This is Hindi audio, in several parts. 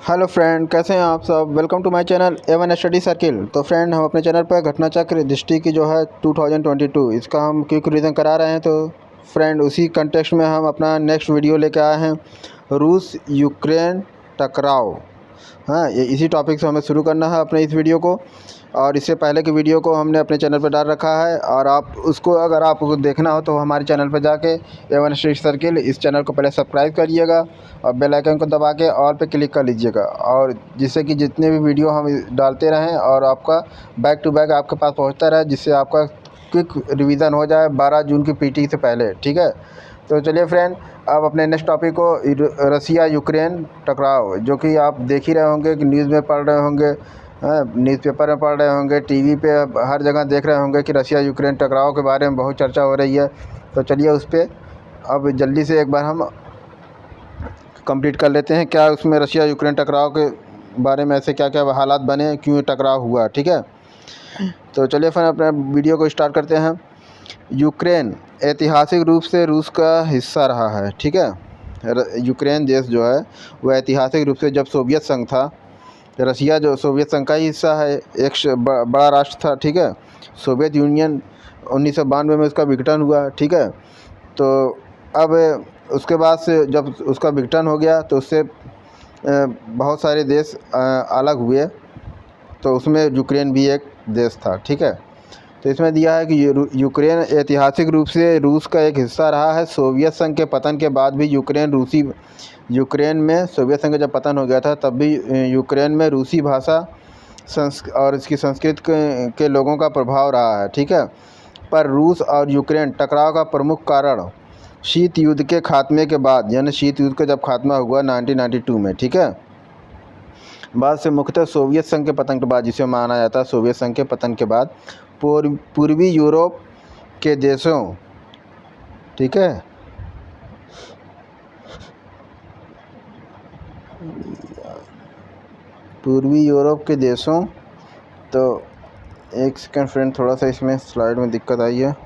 हेलो फ्रेंड, कैसे हैं आप सब। Welcome to my channel A1 study circle. तो फ्रेंड, हम अपने चैनल पर घटना चक्र दृष्टि की जो है 2022 इसका हम क्विक रिवीजन करा रहे हैं। तो फ्रेंड, उसी कंटेक्स्ट में हम अपना नेक्स्ट वीडियो लेके आए हैं, रूस यूक्रेन टकराव। हाँ, ये इसी टॉपिक से हमें शुरू करना है अपने इस वीडियो को। और इससे पहले की वीडियो को हमने अपने चैनल पर डाल रखा है, और आप उसको अगर आपको देखना हो तो हमारे चैनल पर जाके A1 स्टडी सर्किल इस चैनल को पहले सब्सक्राइब करिएगा और बेल आइकन को दबा के ऑल पे क्लिक कर लीजिएगा, और जिससे कि जितने भी वीडियो हम डालते रहें और आपका बैक टू बैक आपके पास पहुंचता रहे, जिससे आपका क्विक रिवीजन हो जाए 12 जून की पीटी से पहले। ठीक है, तो चलिए फ्रेंड, अब अपने नेक्स्ट टॉपिक को, रसिया यूक्रेन टकराव, जो कि आप देख ही रहे होंगे कि न्यूज़ में पढ़ रहे होंगे, न्यूज़पेपर में पढ़ रहे होंगे, टीवी पे हर जगह देख रहे होंगे कि रसिया यूक्रेन टकराव के बारे में बहुत चर्चा हो रही है। तो चलिए उस पर अब जल्दी से एक बार हम कंप्लीट कर लेते हैं, क्या उसमें रसिया यूक्रेन टकराव के बारे में ऐसे क्या क्या हालात बने, क्यों टकराव हुआ। ठीक है, तो चलिए फिर अपने वीडियो को स्टार्ट करते हैं। यूक्रेन ऐतिहासिक रूप से रूस का हिस्सा रहा है। ठीक है, यूक्रेन देश जो है वह ऐतिहासिक रूप से, जब सोवियत संघ था, रसिया जो सोवियत संघ का ही हिस्सा है, एक बड़ा राष्ट्र था। ठीक है, सोवियत यूनियन 1992 में उसका विघटन हुआ। ठीक है, तो अब उसके बाद से जब उसका विघटन हो गया तो उससे बहुत सारे देश अलग हुए, तो उसमें यूक्रेन भी एक देश था। ठीक है, तो इसमें दिया है कि यूक्रेन ऐतिहासिक रूप से रूस का एक हिस्सा रहा है। सोवियत संघ के पतन के बाद भी यूक्रेन में सोवियत संघ का जब पतन हो गया था तब भी यूक्रेन में रूसी भाषा और इसकी संस्कृति के लोगों का प्रभाव रहा है। ठीक है, पर रूस और यूक्रेन टकराव का प्रमुख कारण शीत युद्ध के खात्मे के बाद, यानी शीत युद्ध का जब खात्मा हुआ 1992 में, ठीक है, बाद से मुख्यतः सोवियत संघ के पतन के बाद, जिसे माना जाता है सोवियत संघ के पतन के बाद, पूर्वी यूरोप के देशों, ठीक है, पूर्वी यूरोप के देशों, तो एक सेकंड फ्रेंड, थोड़ा सा इसमें स्लाइड में दिक्कत आई है।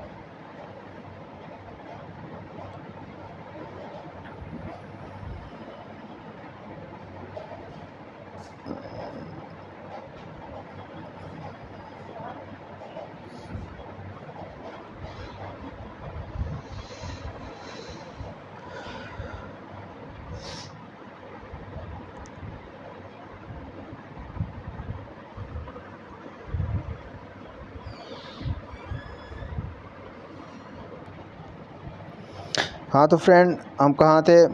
हाँ, तो फ्रेंड, हम कहाँ थे,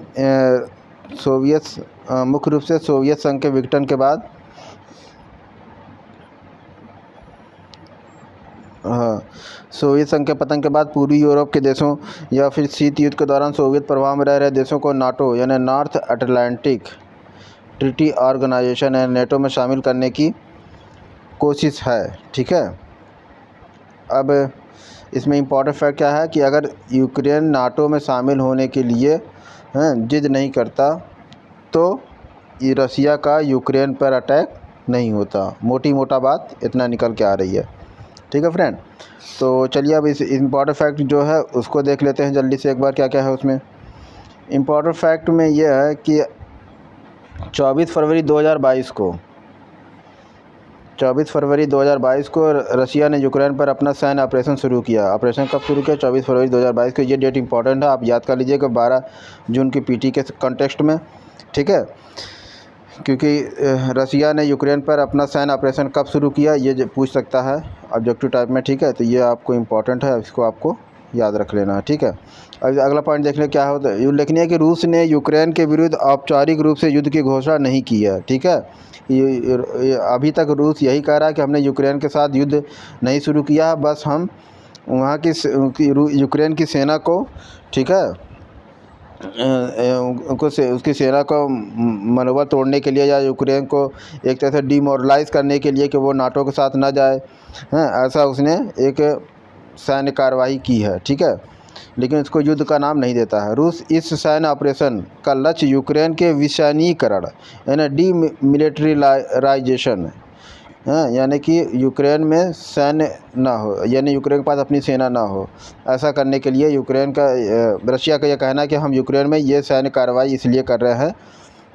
मुख्य रूप से सोवियत संघ के विघटन के बाद, हाँ, सोवियत संघ के पतन के बाद पूर्वी यूरोप के देशों या फिर शीत युद्ध के दौरान सोवियत प्रभाव में रह रहे देशों को नाटो यानी नॉर्थ अटलांटिक ट्रीटी ऑर्गेनाइजेशन या नेटो में शामिल करने की कोशिश है। ठीक है, अब इसमें इम्पॉर्टेंट फैक्ट क्या है कि अगर यूक्रेन नाटो में शामिल होने के लिए जिद नहीं करता तो ये रसिया का यूक्रेन पर अटैक नहीं होता। मोटी मोटा बात इतना निकल के आ रही है। ठीक है फ्रेंड, तो चलिए अब इस इम्पॉर्टेंट फैक्ट जो है उसको देख लेते हैं जल्दी से एक बार, क्या क्या है उसमें। इम्पॉर्टेंट फैक्ट में यह है कि 24 फरवरी 2022 को रसिया ने यूक्रेन पर अपना सैन्य ऑपरेशन शुरू किया। ऑपरेशन कब शुरू किया? 24 फरवरी 2022 को। ये डेट इंपॉर्टेंट है, आप याद कर लीजिएगा 12 जून की पीटी के कॉन्टेक्स्ट में। ठीक है, क्योंकि रसिया ने यूक्रेन पर अपना सैन्य ऑपरेशन कब शुरू किया ये पूछ सकता है ऑब्जेक्टिव टाइप में। ठीक है, तो ये आपको इम्पोर्टेंट है, इसको आपको याद रख लेना है। ठीक है, अब अगला पॉइंट देख लें क्या होता है। उल्लेखनीय है कि रूस ने यूक्रेन के विरुद्ध औपचारिक रूप से युद्ध की घोषणा नहीं की है। ठीक है, ये अभी तक रूस यही कह रहा है कि हमने यूक्रेन के साथ युद्ध नहीं शुरू किया है, बस हम वहाँ की यूक्रेन की सेना को, ठीक है, उसकी सेना को मनोबल तोड़ने के लिए या यूक्रेन को एक तरह से डिमोरलाइज करने के लिए कि वो नाटो के साथ ना जाए, ऐसा उसने एक सैन्य कार्रवाई की है। ठीक है, लेकिन उसको युद्ध का नाम नहीं देता है। रूस इस सैन्य ऑपरेशन का लक्ष्य यूक्रेन के विषानीकरण यानी डीमिलिट्रीलाइजेशन, यानी कि यूक्रेन में सैन्य ना हो, यानी यूक्रेन के पास अपनी सेना ना हो, ऐसा करने के लिए रशिया का यह कहना है कि हम यूक्रेन में ये सैन्य कार्रवाई इसलिए कर रहे हैं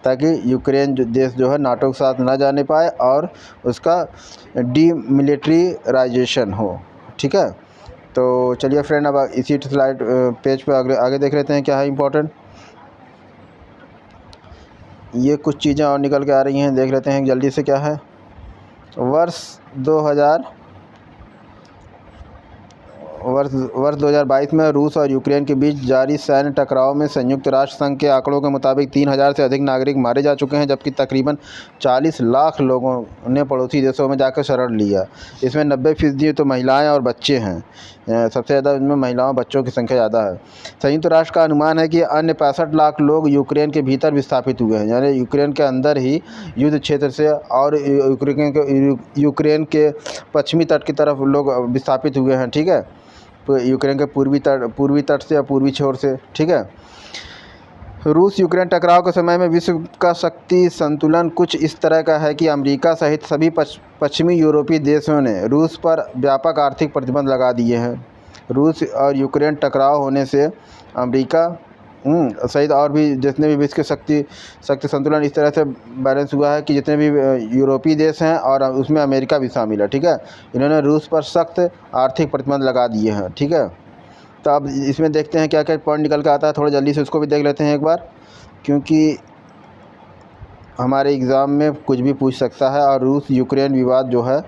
ताकि यूक्रेन देश जो है नाटो के साथ ना जाने पाए और उसका डीमिलिट्रीराइजेशन हो। ठीक है, तो चलिए फ्रेंड, अब इसी स्लाइड पेज पे आगे देख लेते हैं क्या है इम्पोर्टेंट। ये कुछ चीज़ें और निकल के आ रही हैं, देख लेते हैं जल्दी से क्या है। वर्ष 2022 में रूस और यूक्रेन के बीच जारी सैन्य टकराव में संयुक्त राष्ट्र संघ के आंकड़ों के मुताबिक 3000 से अधिक नागरिक मारे जा चुके हैं, जबकि तकरीबन 40 लाख लोगों ने पड़ोसी देशों में जाकर शरण लिया। इसमें 90% तो महिलाएं और बच्चे हैं। सबसे ज़्यादा इनमें महिलाओं बच्चों की संख्या ज़्यादा है। संयुक्त राष्ट्र का अनुमान है कि अन्य 65 लाख लोग यूक्रेन के भीतर विस्थापित हुए हैं, यानी यूक्रेन के अंदर ही युद्ध क्षेत्र से, और यूक्रेन के पश्चिमी तट की तरफ लोग विस्थापित हुए हैं। ठीक है, तो यूक्रेन के पूर्वी तट से या पूर्वी छोर से। ठीक है, रूस यूक्रेन टकराव के समय में विश्व का शक्ति संतुलन कुछ इस तरह का है कि अमेरिका सहित सभी पश्चिमी यूरोपीय देशों ने रूस पर व्यापक आर्थिक प्रतिबंध लगा दिए हैं। रूस और यूक्रेन टकराव होने से अमेरिका सहित और भी जितने भी विश्व के शक्ति संतुलन इस तरह से बैलेंस हुआ है कि जितने भी यूरोपीय देश हैं और उसमें अमेरिका भी शामिल है। ठीक है, इन्होंने रूस पर सख्त आर्थिक प्रतिबंध लगा दिए हैं। ठीक है, तो अब इसमें देखते हैं क्या क्या पॉइंट निकल के आता है, थोड़ा जल्दी से उसको भी देख लेते हैं एक बार, क्योंकि हमारे एग्ज़ाम में कुछ भी पूछ सकता है और रूस यूक्रेन विवाद जो है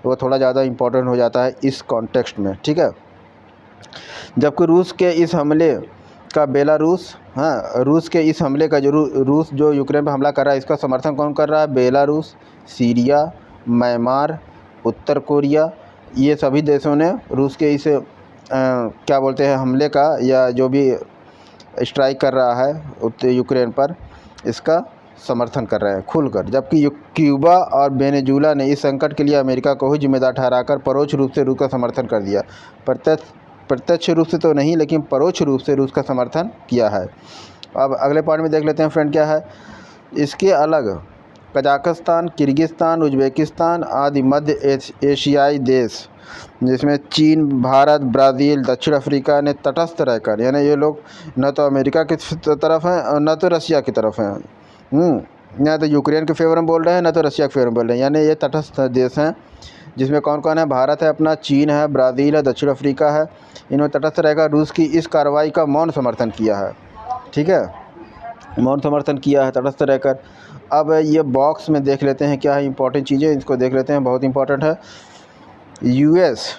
वो थोड़ा ज़्यादा इम्पोर्टेंट हो जाता है इस कॉन्टेक्स्ट में। ठीक है, जबकि रूस के इस हमले का रूस के इस हमले का रूस जो यूक्रेन पर हमला कर रहा है, इसका समर्थन कौन कर रहा है? बेलारूस, सीरिया, म्यांमार, उत्तर कोरिया, ये सभी देशों ने रूस के इस क्या बोलते हैं हमले का, या जो भी स्ट्राइक कर रहा है यूक्रेन पर, इसका समर्थन कर रहे हैं खुलकर। जबकि क्यूबा और वेनेजुला ने इस संकट के लिए अमेरिका को ही जिम्मेदार ठहराकर परोक्ष रूप से रूस का समर्थन कर दिया। प्रत्यक्ष रूप से तो नहीं, लेकिन परोक्ष रूप से रूस का समर्थन किया है। अब अगले पॉइंट में देख लेते हैं फ्रेंड क्या है। इसके अलग कजाकिस्तान, किर्गिस्तान, उज्बेकिस्तान आदि मध्य एशियाई देश, जिसमें चीन, भारत, ब्राज़ील, दक्षिण अफ्रीका ने तटस्थ रहकर, यानी ये लोग न तो अमेरिका की तरफ हैं और न तो रसिया की तरफ हैं, न तो यूक्रेन के फेवर में बोल रहे हैं, न तो रसिया के फेवर में बोल रहे हैं, यानी ये तटस्थ देश हैं। जिसमें कौन कौन है? भारत है अपना, चीन है, ब्राज़ील है, दक्षिण अफ्रीका है। इन्होंने तटस्थ रहकर रूस की इस कार्रवाई का मौन समर्थन किया है। ठीक है, मौन समर्थन किया है तटस्थ रहकर। अब ये बॉक्स में देख लेते हैं क्या है इंपॉर्टेंट चीज़ें, इसको देख लेते हैं, बहुत इंपॉर्टेंट है। US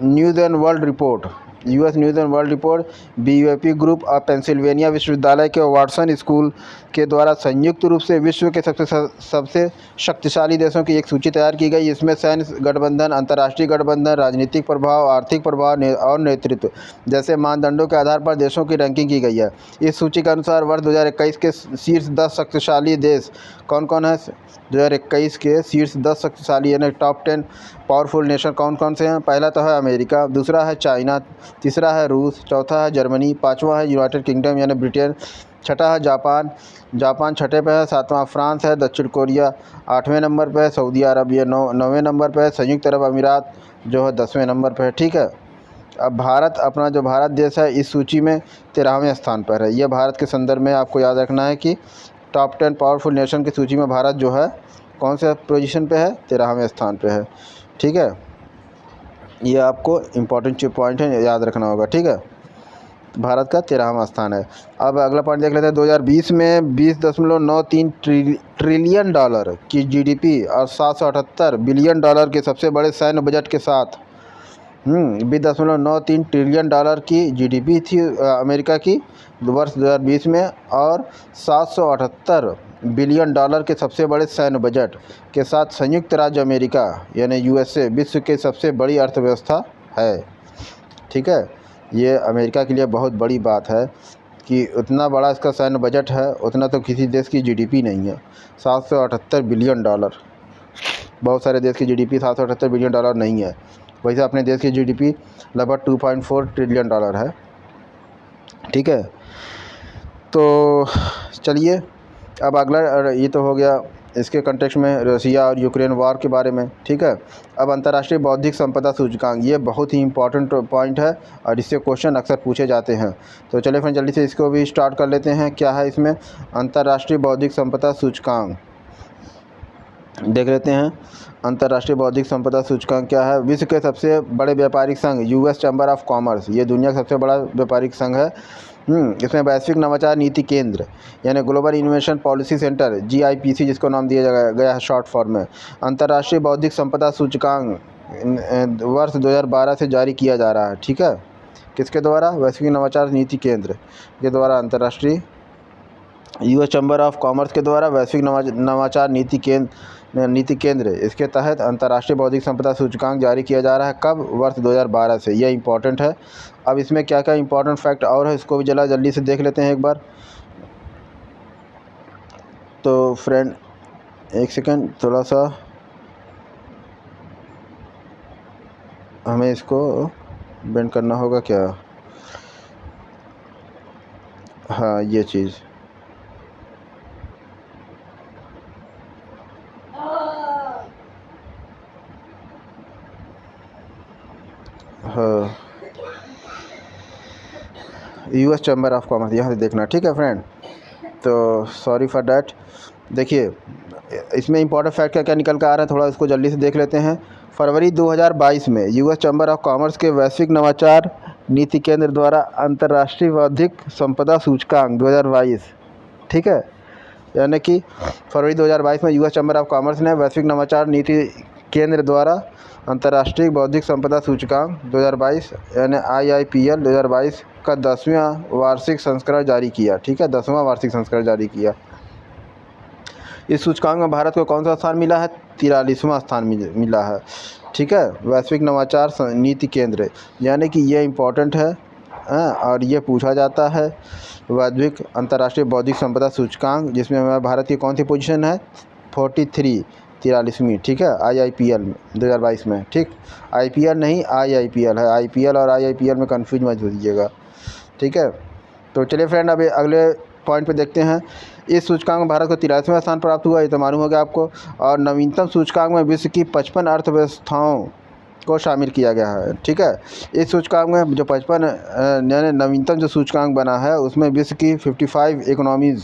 news and world report, BUAP group of Pennsylvania विश्वविद्यालय के वाटसन स्कूल के द्वारा संयुक्त रूप से विश्व के सबसे शक्तिशाली देशों की एक सूची तैयार की गई। इसमें सैन्य गठबंधन, अंतर्राष्ट्रीय गठबंधन, राजनीतिक प्रभाव, आर्थिक प्रभाव और नेतृत्व जैसे मानदंडों के आधार पर देशों की रैंकिंग की गई है। इस सूची के अनुसार वर्ष 2021 के शीर्ष 10 शक्तिशाली देश कौन कौन है? 2021 के शीर्ष 10 शक्तिशाली यानी टॉप 10 पावरफुल नेशन कौन कौन से हैं? पहला तो है अमेरिका, दूसरा है चाइना, तीसरा है रूस, चौथा है जर्मनी, पाँचवा है यूनाइटेड किंगडम यानी ब्रिटेन, छठा है जापान छठे पे है, सातवां फ्रांस है, दक्षिण कोरिया 8वें नंबर पे है, सऊदी अरब ये 9वें नंबर पे है, संयुक्त अरब अमीरात जो है 10वें नंबर पे है। ठीक है, अब भारत, अपना जो भारत देश है इस सूची में 13वें स्थान पर है। यह भारत के संदर्भ में आपको याद रखना है कि टॉप 10 पावरफुल नेशन की सूची में भारत जो है कौन से पोजीशन पे है? 13वें स्थान पे है। ठीक है, ये आपको इम्पोर्टेंट पॉइंट है, याद रखना होगा। ठीक है, भारत का 13वां स्थान है। अब अगला पॉइंट देख लेते हैं। 2020 में 20.93 ट्रिलियन डॉलर की GDP और 778 बिलियन डॉलर के सबसे बड़े सैन्य बजट के साथ 20.93 ट्रिलियन डॉलर की GDP थी अमेरिका की वर्ष 2020 में, और 778 बिलियन डॉलर के सबसे बड़े सैन्य बजट के साथ संयुक्त राज्य अमेरिका यानी USA विश्व की सबसे बड़ी अर्थव्यवस्था है। ठीक है, ये अमेरिका के लिए बहुत बड़ी बात है कि उतना बड़ा इसका सैन्य बजट है, उतना तो किसी देश की GDP नहीं है। 778 बिलियन डॉलर, बहुत सारे देश की GDP 778 बिलियन डॉलर नहीं है। वैसे अपने देश की GDP लगभग 2.4 ट्रिलियन डॉलर है। ठीक है, तो चलिए अब अगला, ये तो हो गया इसके कंटेक्स्ट में रसिया और यूक्रेन वॉर के बारे में, ठीक है। अब अंतर्राष्ट्रीय बौद्धिक संपदा सूचकांक, ये बहुत ही इंपॉर्टेंट पॉइंट है और इससे क्वेश्चन अक्सर पूछे जाते हैं। तो चलिए फ्रेंड जल्दी से इसको भी स्टार्ट कर लेते हैं। क्या है इसमें? अंतर्राष्ट्रीय बौद्धिक संपदा सूचकांक देख लेते हैं। अंतर्राष्ट्रीय बौद्धिक संपदा सूचकांक क्या है? विश्व के सबसे बड़े व्यापारिक संघ यूएस चैम्बर ऑफ कॉमर्स, ये दुनिया का सबसे बड़ा व्यापारिक संघ है। इसमें वैश्विक नवाचार नीति केंद्र यानी global innovation policy centre GIPC जिसको नाम दिया गया है शॉर्ट फॉर्म में, अंतर्राष्ट्रीय बौद्धिक संपदा सूचकांक वर्ष 2012 से जारी किया जा रहा है, ठीक है। किसके द्वारा? वैश्विक नवाचार नीति केंद्र के द्वारा, अंतर्राष्ट्रीय यूएस चैम्बर ऑफ कॉमर्स के द्वारा वैश्विक नवाचार नीति केंद्र, इसके तहत अंतर्राष्ट्रीय बौद्धिक संपदा सूचकांक जारी किया जा रहा है। कब? वर्ष 2012 से। यह इंपॉर्टेंट है। अब इसमें क्या क्या इंपॉर्टेंट फैक्ट और है, इसको भी जल्दी से देख लेते हैं एक बार। तो फ्रेंड एक सेकंड, थोड़ा सा हमें इसको बेंड करना होगा क्या? हाँ, ये चीज़ हाँ, यूएस चैम्बर ऑफ कॉमर्स यहाँ से देखना, ठीक है फ्रेंड। तो सॉरी फॉर डैट। देखिए इसमें इंपॉर्टेंट फैक्ट क्या क्या निकल कर आ रहा है, थोड़ा इसको जल्दी से देख लेते हैं। फरवरी 2022 में यूएस चैम्बर ऑफ कॉमर्स के वैश्विक नवाचार नीति केंद्र द्वारा अंतर्राष्ट्रीय बौद्धिक संपदा सूचकांक 2022, ठीक है, यानी कि फरवरी 2022 में यूएस चैम्बर ऑफ कॉमर्स ने वैश्विक नवाचार नीति केंद्र द्वारा अंतर्राष्ट्रीय बौद्धिक संपदा सूचकांक 2022 यानी IIPL 2022 का 10वां वार्षिक संस्करण जारी किया, ठीक है, 10वां वार्षिक संस्करण जारी किया। इस सूचकांक में भारत को कौन सा स्थान मिला है? 43वां स्थान मिला है, ठीक है, वैश्विक नवाचार नीति केंद्र, यानी कि ये इम्पोर्टेंट है। और ये पूछा जाता है वैश्विक अंतर्राष्ट्रीय बौद्धिक संपदा सूचकांक, जिसमें हमारा भारत की कौन सी पोजीशन है? 43वीं, ठीक है, IIPL 2022 में, ठीक। IPL नहीं, IIPL है। IPL और IIPL में कन्फ्यूज मत हो दीजिएगा, ठीक है। तो चलिए फ्रेंड अभी अगले पॉइंट पे देखते हैं। इस सूचकांक में भारत को 83वां स्थान प्राप्त हुआ, ये तो मालूम हो गया आपको। और नवीनतम सूचकांक में विश्व की 55 अर्थव्यवस्थाओं को शामिल किया गया है, ठीक है। इस सूचकांक में जो 55 यानी नवीनतम जो सूचकांक बना है उसमें विश्व की 55 इकोनॉमिक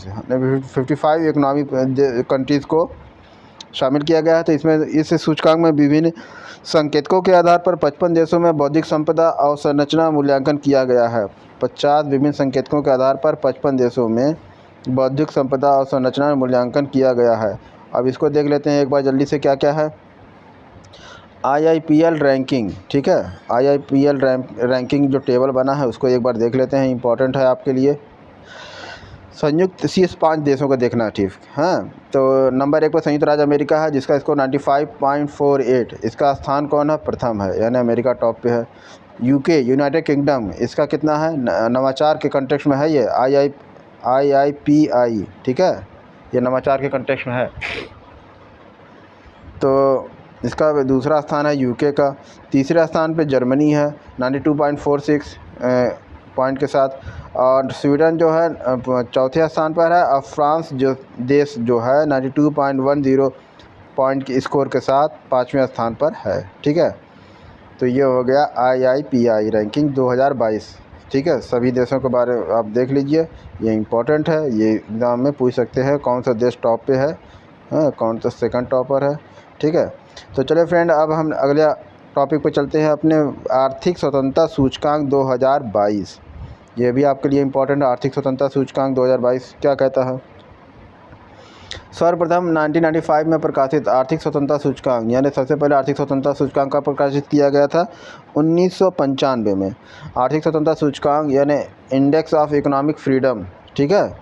कंट्रीज़ को शामिल किया गया है। तो इसमें इस सूचकांक में विभिन्न संकेतकों के आधार पर 55 देशों में बौद्धिक संपदा अवसंरचना मूल्यांकन किया गया है। 50 विभिन्न संकेतकों के आधार पर 55 देशों में बौद्धिक संपदा अवसंरचना मूल्यांकन किया गया है। अब इसको देख लेते हैं एक बार जल्दी से, क्या क्या है। IIPL रैंकिंग, ठीक है, IIPL रैंकिंग जो टेबल बना है उसको एक बार देख लेते हैं, इंपॉर्टेंट है आपके लिए। संयुक्त शीर्ष 5 देशों को देखना है, ठीक, हाँ। तो नंबर 1 पर संयुक्त राज्य अमेरिका है, जिसका स्कोर 95.48, इसका स्थान कौन है? प्रथम है, यानी अमेरिका टॉप पे है। UK यूनाइटेड किंगडम, इसका कितना है? नवाचार के कंटेक्स्ट में है ये, IIPI, ठीक है, ये नवाचार के कंटेक्स्ट में है। तो इसका दूसरा स्थान है UK का। तीसरे स्थान पे जर्मनी है 92.46 पॉइंट के साथ। और स्वीडन जो है चौथे स्थान पर है। और फ्रांस जो देश जो है 92.10 पॉइंट के स्कोर के साथ 5वें स्थान पर है, ठीक है। तो ये हो गया IIPI रैंकिंग 2022, ठीक है। सभी देशों के बारे में आप देख लीजिए, ये इम्पोर्टेंट है, ये एग्ज़ाम में पूछ सकते हैं कौन सा देश टॉप पे है, कौन सा सेकंड टॉपर है, ठीक है। तो चलिए फ्रेंड अब हम अगले टॉपिक पे चलते हैं, अपने आर्थिक स्वतंत्रता सूचकांक 2022। ये भी आपके लिए इम्पोर्टेंट है। आर्थिक स्वतंत्रता सूचकांक 2022 क्या कहता है? सर्वप्रथम 1995 में प्रकाशित आर्थिक स्वतंत्रता सूचकांक, यानी सबसे पहले आर्थिक स्वतंत्रता सूचकांक का प्रकाशित किया गया था 1995 में। आर्थिक स्वतंत्रता सूचकांक यानी इंडेक्स ऑफ इकोनॉमिक फ्रीडम, ठीक है,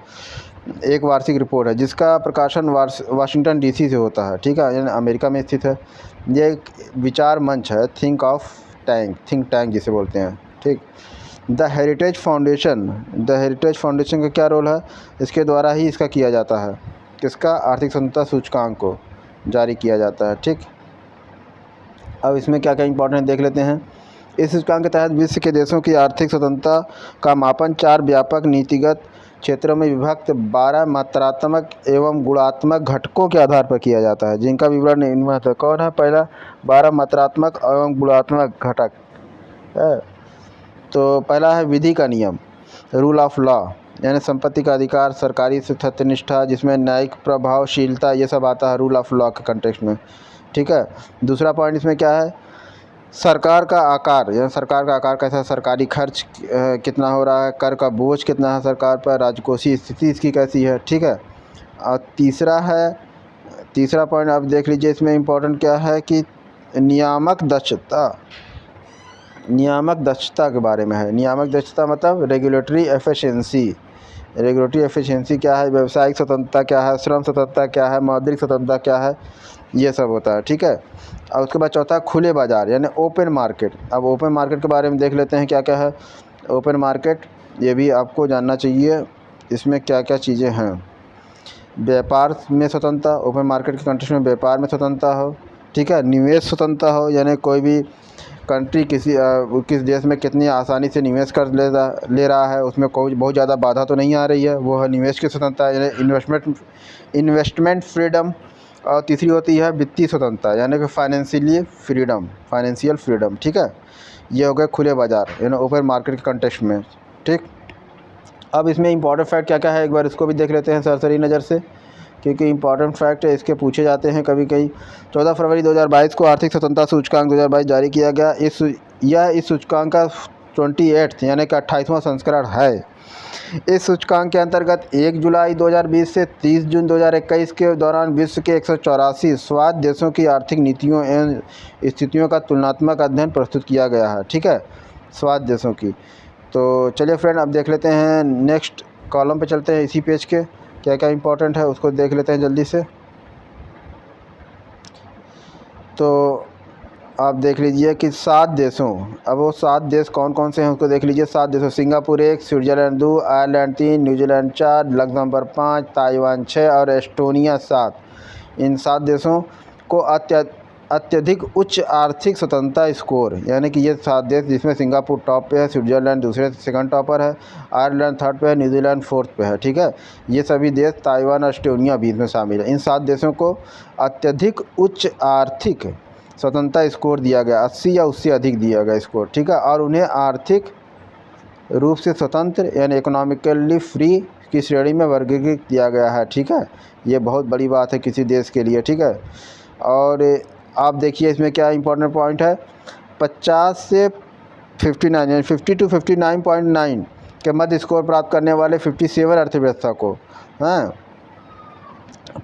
एक वार्षिक रिपोर्ट है जिसका प्रकाशन वाशिंगटन DC से होता है, ठीक है, यानी अमेरिका में स्थित है। ये एक विचार मंच है, थिंक टैंक जिसे बोलते हैं, ठीक। द हेरिटेज फाउंडेशन का क्या रोल है? इसके द्वारा ही इसका किया जाता है, किसका? आर्थिक स्वतंत्रता सूचकांक को जारी किया जाता है, ठीक। अब इसमें क्या क्या इंपॉर्टेंट देख लेते हैं। इस सूचकांक के तहत विश्व के देशों की आर्थिक स्वतंत्रता का मापन 4 व्यापक नीतिगत क्षेत्रों में विभक्त 12 मात्रात्मक एवं गुणात्मक घटकों के आधार पर किया जाता है, जिनका विवरण निम्नलिखित है। कौन है पहला? 12 मात्रात्मक एवं गुणात्मक घटक है। तो पहला है विधि का नियम, रूल ऑफ लॉ, यानी संपत्ति का अधिकार, सरकारी सत्यनिष्ठा, जिसमें न्यायिक प्रभावशीलता, ये सब आता है रूल ऑफ लॉ के कंटेक्स्ट में। ठीक है। दूसरा पॉइंट इसमें क्या है? सरकार का आकार, या सरकार का आकार कैसा है, सरकारी खर्च कितना हो रहा है, कर का बोझ कितना है सरकार पर, राजकोषीय स्थिति इसकी कैसी है। ठीक है। और तीसरा पॉइंट आप देख लीजिए, इसमें इम्पोर्टेंट क्या है कि नियामक दक्षता के बारे में है। नियामक दक्षता मतलब रेगुलेटरी एफिशिएंसी। रेगुलेटरी एफिशिएंसी क्या है, व्यावसायिक स्वतंत्रता क्या है, श्रम स्वतंत्रता क्या है, मौद्रिक स्वतंत्रता क्या है, ये सब होता है। ठीक है। और उसके बाद चौथा खुले बाज़ार यानी ओपन मार्केट। अब ओपन मार्केट के बारे में देख लेते हैं क्या क्या है ओपन मार्केट, ये भी आपको जानना चाहिए इसमें क्या क्या चीज़ें हैं। व्यापार में स्वतंत्रता, ओपन मार्केट के कंट्री में व्यापार में स्वतंत्रता हो। ठीक है। निवेश स्वतंत्रता हो, यानी कोई भी कंट्री किस देश में कितनी आसानी से निवेश कर ले रहा है, उसमें कोई बहुत ज़्यादा बाधा तो नहीं आ रही है, वो है निवेश की स्वतंत्रता यानी इन्वेस्टमेंट फ्रीडम। और तीसरी होती है वित्तीय स्वतंत्रता यानी कि फाइनेंशियल फ्रीडम। ठीक है। ये हो गए खुले बाज़ार यानी ओपन मार्केट के कंटेक्स्ट में। ठीक। अब इसमें इंपॉर्टेंट फैक्ट क्या क्या है, एक बार इसको भी देख लेते हैं सरसरी नज़र से, क्योंकि इंपॉर्टेंट फैक्ट है, इसके पूछे जाते हैं कभी कहीं। 14 फरवरी 2022 को आर्थिक स्वतंत्रता सूचकांक 2022 जारी किया गया। इस सूचकांक का 28 यानी कि 28वां संस्करण है। इस सूचकांक के अंतर्गत 1 जुलाई 2020 से 30 जून 2021 के दौरान विश्व के 184 स्वायत्त देशों की आर्थिक नीतियों एवं स्थितियों का तुलनात्मक अध्ययन प्रस्तुत किया गया है। ठीक है, स्वायत्त देशों की। तो चलिए फ्रेंड, अब देख लेते हैं नेक्स्ट कॉलम पे चलते हैं। इसी पेज के क्या क्या इंपॉर्टेंट है उसको देख लेते हैं जल्दी से। तो आप देख लीजिए कि 7 देशों, अब वो 7 देश कौन कौन से हैं उसको देख लीजिए। 7 देशों, Singapore 1, Switzerland 2, Ireland 3, New Zealand 4, Luxembourg 5, Taiwan 6 और एस्टोनिया 7। इन 7 देशों को अत्यधिक उच्च आर्थिक स्वतंत्रता स्कोर, यानी कि ये 7 देश, जिसमें सिंगापुर टॉप पे है, स्विट्ज़रलैंड सेकंड टॉपर है, आयरलैंड थर्ड पे है, न्यूजीलैंड फोर्थ पे है। ठीक है। ये सभी देश, ताइवान और एस्टोनिया भी इसमें शामिल है। इन 7 देशों को अत्यधिक उच्च आर्थिक स्वतंत्रता स्कोर दिया गया, 80 या उससे अधिक दिया गया स्कोर। ठीक है। और उन्हें आर्थिक रूप से स्वतंत्र यानी इकोनॉमिकली फ्री की श्रेणी में वर्गीकृत किया गया है। ठीक है। ये बहुत बड़ी बात है किसी देश के लिए। ठीक है। और आप देखिए इसमें क्या इंपॉर्टेंट पॉइंट है, 50 से 59 यानी 50 to 59.9 के मध्य स्कोर प्राप्त करने वाले 57 अर्थव्यवस्था को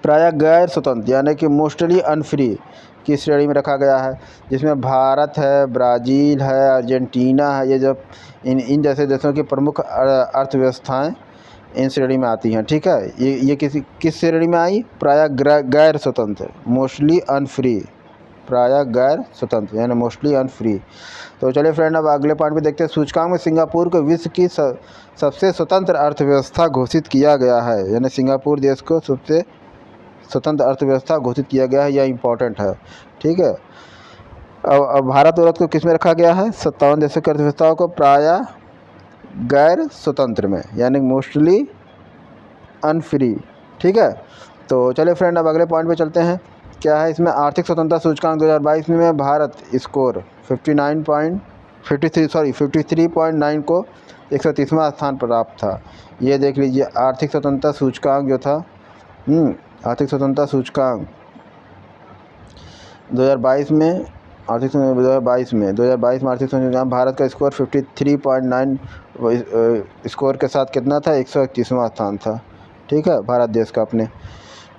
प्रायः गैर स्वतंत्र यानी कि मोस्टली अनफ्री की श्रेणी में रखा गया है, जिसमें भारत है, ब्राज़ील है, अर्जेंटीना है। ये जब इन जैसे देशों की प्रमुख अर्थव्यवस्थाएं इन श्रेणी में आती हैं। ठीक है। ये किस श्रेणी में आई? प्रायः गैर स्वतंत्र, मोस्टली अनफ्री, प्रायः गैर स्वतंत्र यानी मोस्टली अनफ्री। तो चलिए फ्रेंड, अब अगले पॉइंट पे देखते हैं। सूचकांक में सिंगापुर को विश्व की सबसे स्वतंत्र अर्थव्यवस्था घोषित किया गया है, यानी सिंगापुर देश को सबसे स्वतंत्र अर्थव्यवस्था घोषित किया गया है। यह इम्पोर्टेंट है। ठीक है। अब भारत और को किस में रखा गया है? 57 देशों की अर्थव्यवस्थाओं को प्रायः गैर स्वतंत्र में यानी मोस्टली अनफ्री। ठीक है। तो चलिए फ्रेंड, अब अगले पॉइंट पे चलते हैं। क्या है इसमें? आर्थिक स्वतंत्रता सूचकांक 2022 में भारत स्कोर 53.9 को 130वां स्थान पर प्राप्त था। ये देख लीजिए, आर्थिक स्वतंत्रता सूचकांक जो था, आर्थिक स्वतंत्रता सूचकांक 2022 में आर्थिक 2022 में आर्थिक सूचकांक भारत का स्कोर 53.9 स्कोर के साथ कितना था? 131वां स्थान था। ठीक है, भारत देश का अपने।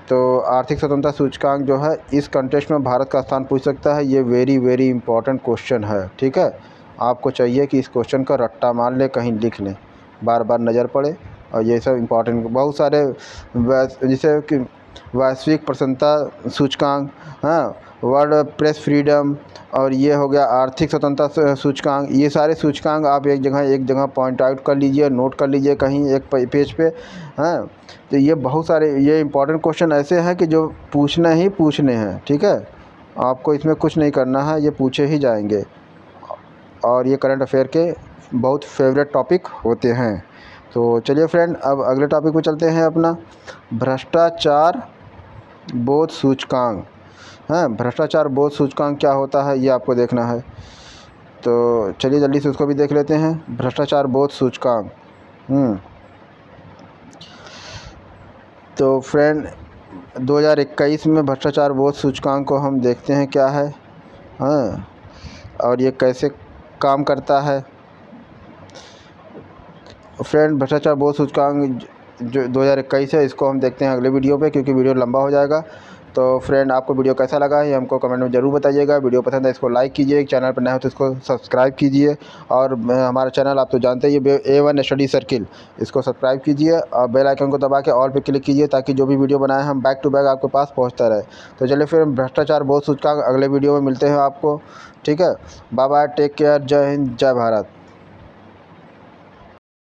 तो आर्थिक स्वतंत्रता सूचकांक जो है, इस कंटेस्ट में भारत का स्थान पूछ सकता है। ये वेरी इंपॉर्टेंट क्वेश्चन है। ठीक है। आपको चाहिए कि इस क्वेश्चन का रट्टा मार ले, कहीं लिख लें, बार बार नज़र पड़े। और ये सब इम्पॉर्टेंट बहुत सारे जैसे कि वैश्विक प्रसन्नता सूचकांक, हाँ, वर्ल्ड प्रेस फ्रीडम, और ये हो गया आर्थिक स्वतंत्रता सूचकांक। ये सारे सूचकांक आप एक जगह पॉइंट आउट कर लीजिए, नोट कर लीजिए कहीं एक पेज पे। हाँ, तो ये बहुत सारे ये इंपॉर्टेंट क्वेश्चन ऐसे हैं कि जो पूछने हैं। ठीक है। आपको इसमें कुछ नहीं करना है, ये पूछे ही जाएंगे। और ये करंट अफेयर के बहुत फेवरेट टॉपिक होते हैं। तो चलिए फ्रेंड, अब अगले टॉपिक पे चलते हैं अपना, भ्रष्टाचार बोध सूचकांक। हाँ, भ्रष्टाचार बोध सूचकांक क्या होता है ये आपको देखना है, तो चलिए जल्दी से उसको भी देख लेते हैं। भ्रष्टाचार बोध सूचकांक। तो फ्रेंड 2021 में भ्रष्टाचार बोध सूचकांक को हम देखते हैं क्या है, हाँ, और ये कैसे काम करता है। फ्रेंड भ्रष्टाचार बोध सूचकांक जो 2021 है, इसको हम देखते हैं अगले वीडियो पे, क्योंकि वीडियो लंबा हो जाएगा। तो फ्रेंड आपको वीडियो कैसा लगा ये हमको कमेंट में ज़रूर बताइएगा। वीडियो पसंद है इसको लाइक कीजिए, चैनल पर नए हो तो इसको सब्सक्राइब कीजिए, और हमारा चैनल आप तो जानते ही A1 स्टडी सर्किल, इसको सब्सक्राइब कीजिए और बेल आइकन को दबा के ऑल पे क्लिक कीजिए, ताकि जो भी वीडियो बनाए हम बैक टू बैक आपके पास पहुँचता रहे। तो चलिए फिर भ्रष्टाचार बोध सूचकांक अगले वीडियो में मिलते हैं आपको। ठीक है, बाय बाय, टेक केयर, जय हिंद, जय भारत।